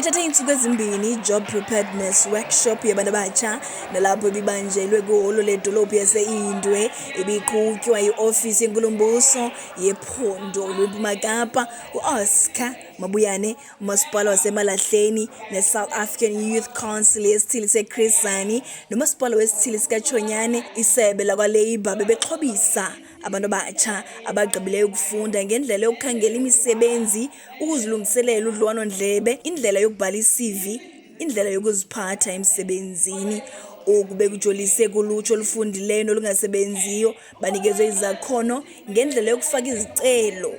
Sithathe iintsuku ezimbini i-Job Preparedness Workshop yabantu abatsha nalapho ebibanjelwe kwiholo ledolophu yase-Indwe ibiqhutywa iofisi yeNkulumbuso yephondo lweMpuma Kapa Mabuyane, uMasipala wase-Emalahleni ne-South African Youth Council yesithili Chris Hani nomasipala wesithili sikaTshonyane, isebe lakwa bebexhobisa abantu abatsha abagqibileyo ukufunda ngendlela yokukhangela imisebenzi, ukuzilungiselela udliwano-ndlebe, indlela yokubhala i-CV, indlela yokuziphatha emsebenzini. Oku bekujolise kulutsha olufundileyo nolungasebenziyo, banikezwe izakhono ngendlela yokufaka izicelo.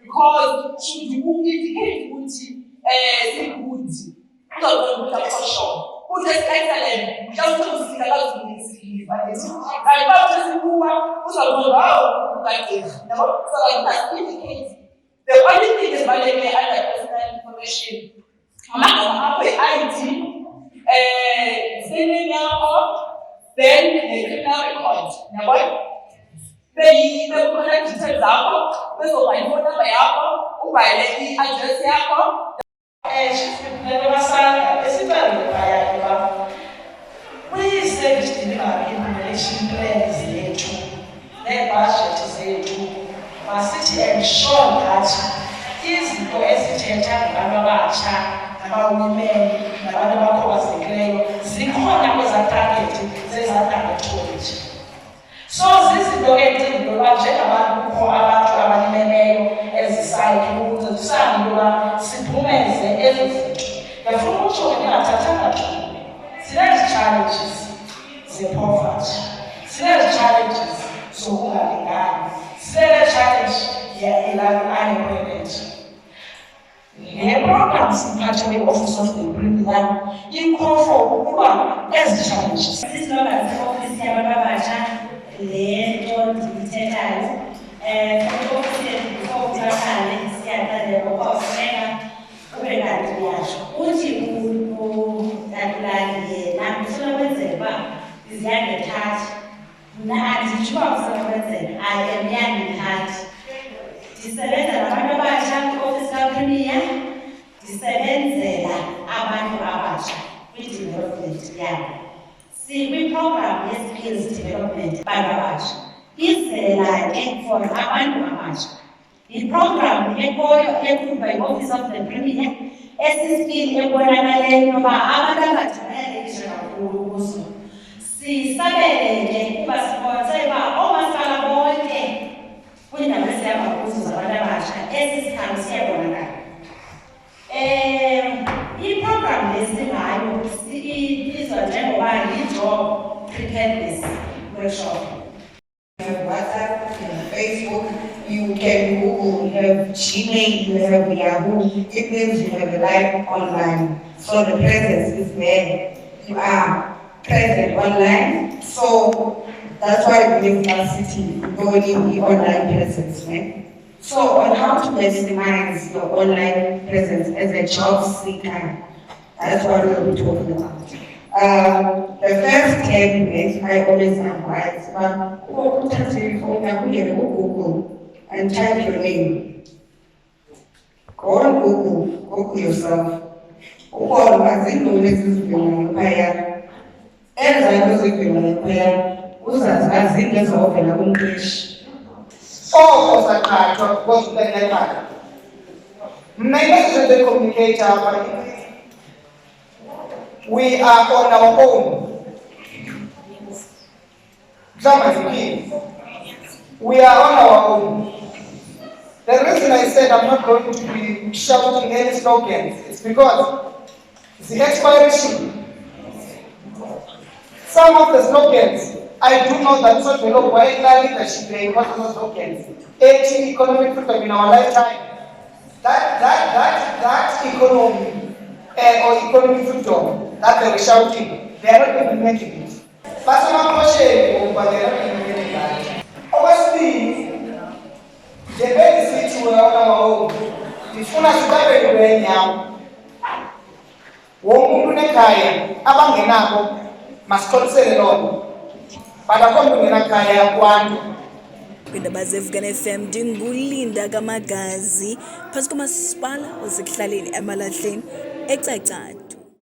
Because should you indicate ukuthi good uzobona ukuthi akho ukuthi excellent mhlawumbe usifika kaZulu kanti bathi sikuwa uzobona ukagqirha yabo. So I must indicate the only thing is valid under personal information amagama akho i-ID, surname yakho, then the criminal record yabo. Bekhona details zakho bezoba ifone number yakho, ubhale i-address yakho. Kwi-service delivery implementation plans zethu nee-budget zethu masithi ensure that izinto ezithetha ngabantu abatsha nabawomen nabantu abakhubazekileyo zikhona kwezaa target zezaa target. So zizinto encinci ngoba njengabantu kukho abantu abalimeleyo ezisayikhi ukuncedisana intoba siphumeze ezi zinto. Ndiyafuna ukutsho ke ndingathathanga thuba, sinezi-challenges ze-poverty, sinezi-challenges zokungalingani, sinezi-challenge ye-unemployment. Le program simphathe we-Office of the Employment ikho for ukuba ezi challenges. Izinto ze-ofisi yabantu abatsha le nto ndiyithethayo ofisini before uqale siyaqale ngokufuneka ube kanti uyasho uthi utatulani yena ufuna kwenzela uba ndiziyandithatha mna anditsho uba ufuna kwenzela ayemyandithathi. Ndisebenza nabantu abatsha kwiofisi kaPremier, ndisebenzela abantu abatsha kwi-development yabo. Sikwi-program ye-skills development bantu abatsha izela ke for abantu abatsha. I-program ekhoyo eqhutywa yi-Office of the Premier esiskill ebonakaleyo yoba abantu abatsha bayalelisha kakhulu kuzo. Sisabele ke kuba sibonise uba oomasipala bonke kwiindawo esihamba kuzo zabantu abatsha esi sikhango siyabonakala. I-program lesingayo ibizwa njengoba I-Job Preparedness Workshop. You have WhatsApp, you have Facebook, you can Google, you have Gmail, you have Yahoo. It means you have a life online. So the presence is there. You are present online. So that's why we live in our city, going the online presence. Right? So on how to maximize your online presence as a job seeker, that's what we'll be talking about. The first step is I always advise Google and type your name. Go on Google yourself. We are on our own. We are on our own. The reason I said I'm not going to be shouting any slogans is because the expiration. Some of the slogans, I do know that such a lot of leadership because of slogans. 80 economic freedom in our lifetime. That economy or economic freedom that they were shouting, they are not implementing it. But they are not implementing that. Obviously, the best city we are on our own. The phone has started right now. Womuntu nekhaya abangenako masiqolisele lona. But akho muntu ngenakhaya yakwantu. kwiindaba zeVukane FM. Ndingulinda Kamagazi phantsi komasipala wasekuhlaleni Emalahleni eCacadu.